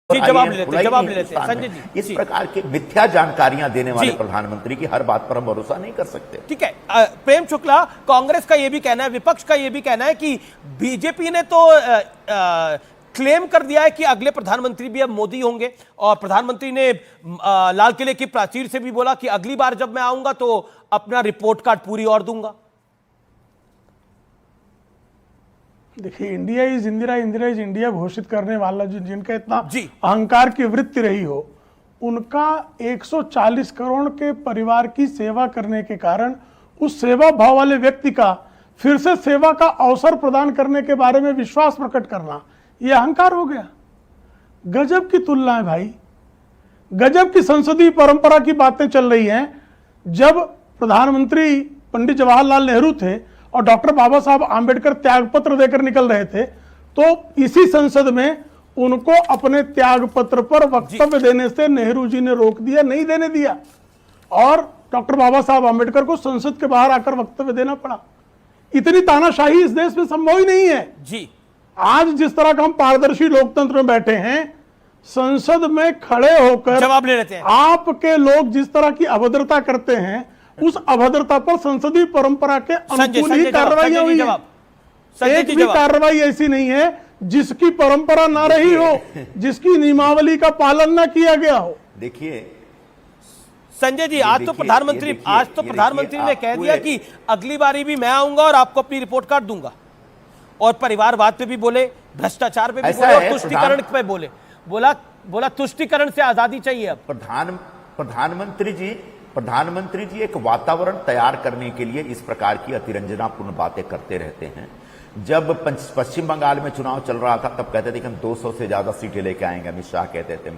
जी, जवाब ले लेते हैं संजय जी। इस प्रकार की मिथ्या जानकारियां देने वाले प्रधानमंत्री की हर बात पर हम भरोसा नहीं कर सकते। ठीक है, प्रेम शुक्ला, कांग्रेस का यह भी कहना है, विपक्ष का यह भी कहना है कि बीजेपी ने तो क्लेम कर दिया है कि अगले प्रधानमंत्री भी अब मोदी होंगे, और प्रधानमंत्री ने लाल किले की प्राचीर से भी बोला कि अगली बार जब मैं आऊंगा तो अपना रिपोर्ट कार्ड पूरी और दूंगा। देखिए, India is Indira, Indira is India घोषित करने वाला जिनका इतना अहंकार की वृत्ति रही हो, उनका 140 करोड़ के परिवार की सेवा करने के कारण उस सेवा भाव वाले व्यक्ति का फिर से सेवा का अवसर प्रदान करने के बारे में विश्वास प्रकट करना, यह अहंकार हो गया। गजब की तुलना है भाई, गजब की संसदीय परंपरा की बातें चल रही हैं। जब प्रधानमंत्री पंडित जवाहरलाल नेहरू थे और डॉक्टर बाबा साहब आंबेडकर त्यागपत्र देकर निकल रहे थे, तो इसी संसद में उनको अपने त्यागपत्र पर वक्तव्य देने से नेहरू जी ने रोक दिया, नहीं देने दिया, और डॉक्टर बाबा साहब आंबेडकर को संसद के बाहर आकर वक्तव्य देना पड़ा। इतनी तानाशाही इस देश में संभव ही नहीं है जी। आज जिस तरह का हम पारदर्शी लोकतंत्र में बैठे हैं, संसद में खड़े होकर जवाब ले लेते हैं, आपके लोग जिस तरह की अभद्रता करते हैं, उस अभद्रता पर संसदीय परंपरा के अनुकूल ही कार्रवाई हुई है। एक भी कार्रवाई ऐसी नहीं है जिसकी परंपरा ना रही हो, जिसकी नियमावली का पालन ना किया गया हो। देखिए संजय जी, आज तो प्रधानमंत्री ने कह दिया कि अगली बारी भी मैं आऊंगा और आपको अपनी रिपोर्ट कार्ड दूंगा, और परिवारवाद पे भी बोले, भ्रष्टाचार पे भी बोले, और तुष्टीकरण पे बोले, बोला तुष्टीकरण से आजादी चाहिए। अब प्रधानमंत्री जी एक वातावरण तैयार करने के लिए इस प्रकार की अतिरंजनापूर्ण बातें करते रहते हैं। जब पश्चिम बंगाल में चुनाव चल रहा था तब कहते थे कि हम 200 से ज्यादा सीटें लेके आएंगे, अमित शाह कहते थे,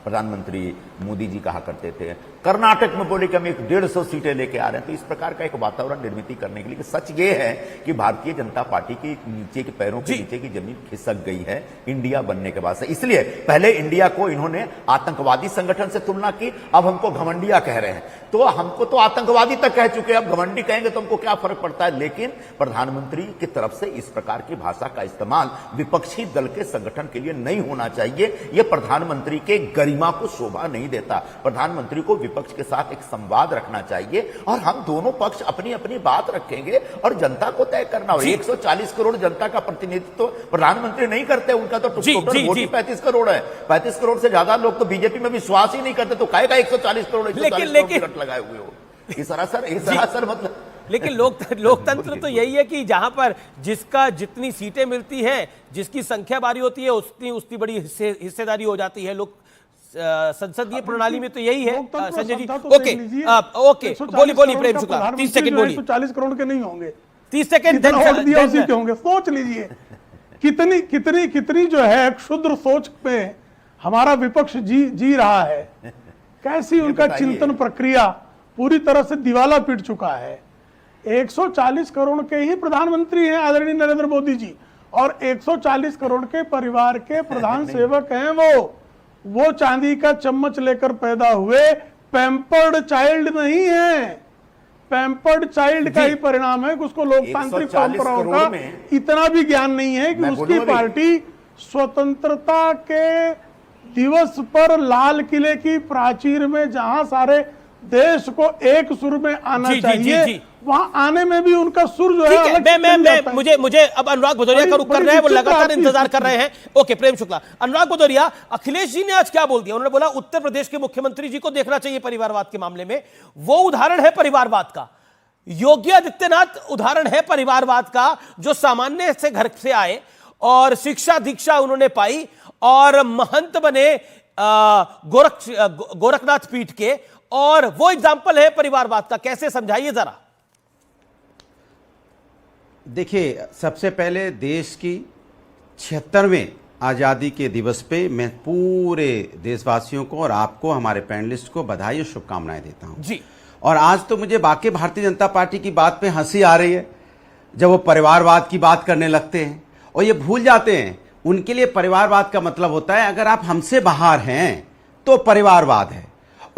प्रधानमंत्री मोदी जी कहा करते थे। कर्नाटक में बोले कि हम 150 सीटें लेके आ रहे हैं। तो इस प्रकार का एक वातावरण निर्मित करने के लिए, सच ये है कि भारतीय जनता पार्टी की नीचे के पैरों के नीचे की जमीन खिसक गई है इंडिया बनने के बाद से। इसलिए पहले इंडिया को इन्होंने आतंकवादी संगठन से तुलना की, अब हमको घमंडिया कह रहे हैं। तो हमको तो आतंकवादी तक कह चुके हैं, अब घमंडी कहेंगे तो हमको क्या फर्क पड़ता है। लेकिन प्रधानमंत्री की तरफ से इस प्रकार की भाषा का इस्तेमाल विपक्षी दल के संगठन के लिए नहीं होना चाहिए। यह प्रधानमंत्री के गरिमा को शोभा नहीं देता। प्रधानमंत्री को विपक्ष के साथ एक संवाद रखना चाहिए, और हम दोनों पक्ष अपनी अपनी बात रखेंगे और जनता को तय करना हो। 140 करोड़ जनता का प्रतिनिधित्व तो प्रधानमंत्री नहीं करते, उनका तो टोटल वोट ही 35 करोड़ है। 35 करोड़ से ज्यादा लोग तो बीजेपी में विश्वास ही नहीं करते, तो काहेगा 140 करोड़ लगाए हुए हो। इस सरासर मतलब। लेकिन लोकतंत्र तो यही है कि जहां पर जिसका जितनी सीटें मिलती हैं, जिसकी संख्या भारी होती है, उतनी बड़ी हिस्सेदारी हो जाती है। लोग संसदीय प्रणाली में तो यही है। संजय जी, ओके, बोलिए प्रेम शुक्ला, 30 सेकंड बोलिए। 140 करोड़ के नहीं होंगे, 30 सेकंड होंगे। सोच लीजिए कितनी जो है क्षुद्र सोच पे हमारा विपक्ष जी रहा है। कैसी उनका चिंतन प्रक्रिया पूरी तरह से दिवाला पीट चुका है। 140 करोड़ के ही प्रधानमंत्री हैं आदरणीय नरेंद्र मोदी जी, और 140 करोड़ के परिवार के प्रधान सेवक हैं वो चांदी का चम्मच लेकर पैदा हुए पैम्पर्ड चाइल्ड नहीं है। पैम्पर्ड चाइल्ड का ही परिणाम है कि उसको लोकतांत्रिक परंपराओं का इतना भी ज्ञान नहीं है कि उसकी पार्टी स्वतंत्रता के दिवस पर लाल किले की प्राचीर में जहां सारे देश को एक सुर में आना चाहिए, वहां आने में भी उनका सुर जो है मुझे अब अनुराग भदौरिया का रुख कर रहे हैं, वो लगातार इंतजार कर रहे हैं। ओके, प्रेम शुक्ला। अनुराग भदौरिया, अखिलेश जी ने आज क्या बोल दिया? उन्होंने बोला उत्तर प्रदेश के मुख्यमंत्री जी को देखना चाहिए परिवारवाद के मामले में। वो उदाहरण है परिवारवाद का। योगी आदित्यनाथ उदाहरण है परिवारवाद का, जो सामान्य से घर से आए और शिक्षा दीक्षा उन्होंने पाई और महंत बने गोरखनाथ पीठ के, और वो एग्जाम्पल है परिवारवाद का। कैसे समझाइए जरा। देखिए, सबसे पहले देश की 76वें आज़ादी के दिवस पे मैं पूरे देशवासियों को और आपको, हमारे पैनलिस्ट को बधाई और शुभकामनाएं देता हूं जी। और आज तो मुझे बाकी भारतीय जनता पार्टी की बात पे हंसी आ रही है, जब वो परिवारवाद की बात करने लगते हैं और ये भूल जाते हैं उनके लिए परिवारवाद का मतलब होता है अगर आप हमसे बाहर हैं तो परिवारवाद है,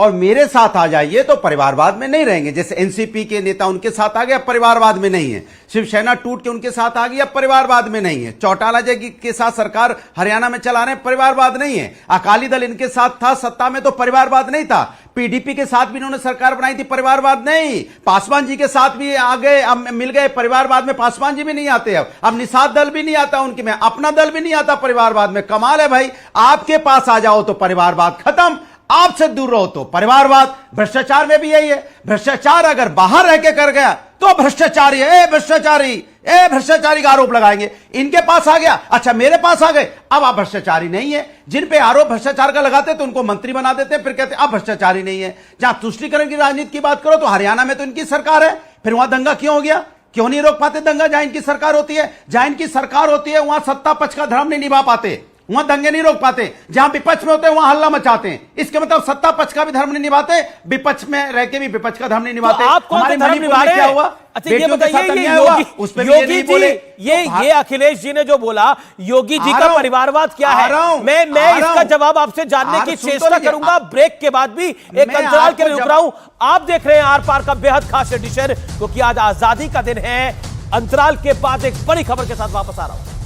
और मेरे साथ आ जाइए तो परिवारवाद में नहीं रहेंगे। जैसे एनसीपी के नेता उनके साथ आ गए, अब परिवारवाद में नहीं है। शिवसेना टूट के उनके साथ आ गई, अब परिवारवाद में नहीं है। चौटाला जी के साथ सरकार हरियाणा में चला रहे हैं, परिवारवाद नहीं है। अकाली दल इनके साथ था सत्ता में तो परिवारवाद नहीं था। पीडीपी के साथ भी इन्होंने सरकार बनाई थी, परिवारवाद नहीं। पासवान जी के साथ भी आ गए, अब मिल गए, परिवारवाद में पासवान जी भी नहीं आते। अब निषाद दल भी नहीं आता उनके में, अपना दल भी नहीं आता परिवारवाद में। कमाल है भाई, आपके पास आ जाओ तो परिवारवाद खत्म, आपसे दूर रहो तो परिवारवाद। भ्रष्टाचार में भी यही है। भ्रष्टाचार अगर बाहर रह के कर गया तो भ्रष्टाचारी है, भ्रष्टाचारी का आरोप लगाएंगे। इनके पास आ गया, अच्छा मेरे पास आ गए, अब आप भ्रष्टाचारी नहीं है। जिन पे आरोप भ्रष्टाचार का लगाते तो उनको मंत्री बना देते, फिर कहते अब भ्रष्टाचारी नहीं है। जहां तुष्टीकरण की राजनीति की बात करो तो हरियाणा में तो इनकी सरकार है, फिर वहां दंगा क्यों हो गया? क्यों नहीं रोक पाते दंगा? जहां इनकी सरकार होती है, जहां इनकी सरकार होती है वहां सत्ता पक्ष का धर्म नहीं निभा पाते, वहां दंगे नहीं रोक पाते। जहां विपक्ष में होते हैं वहां हल्ला मचाते हैं। इसके मतलब सत्ता पक्ष का भी धर्म नहीं निभाते, विपक्ष में रह के भी विपक्ष का धर्म नहीं निभाते। आप कौन सा धर्म निभा रहे हैं? क्या हुआ? अच्छा ये बताइए, योगी जी, ये अखिलेश जी ने जो बोला, योगी जी का परिवारवाद क्या है? मैं इसका जवाब आपसे जानने की चेष्टा करूंगा। ब्रेक के बाद भी एक अंतराल के लिए रुक रहा हूं। आप देख रहे हैं आर पार का बेहद खास एडिशन, क्योंकि आज आजादी का दिन है। अंतराल के बाद एक बड़ी खबर के साथ वापस आ रहा हूं।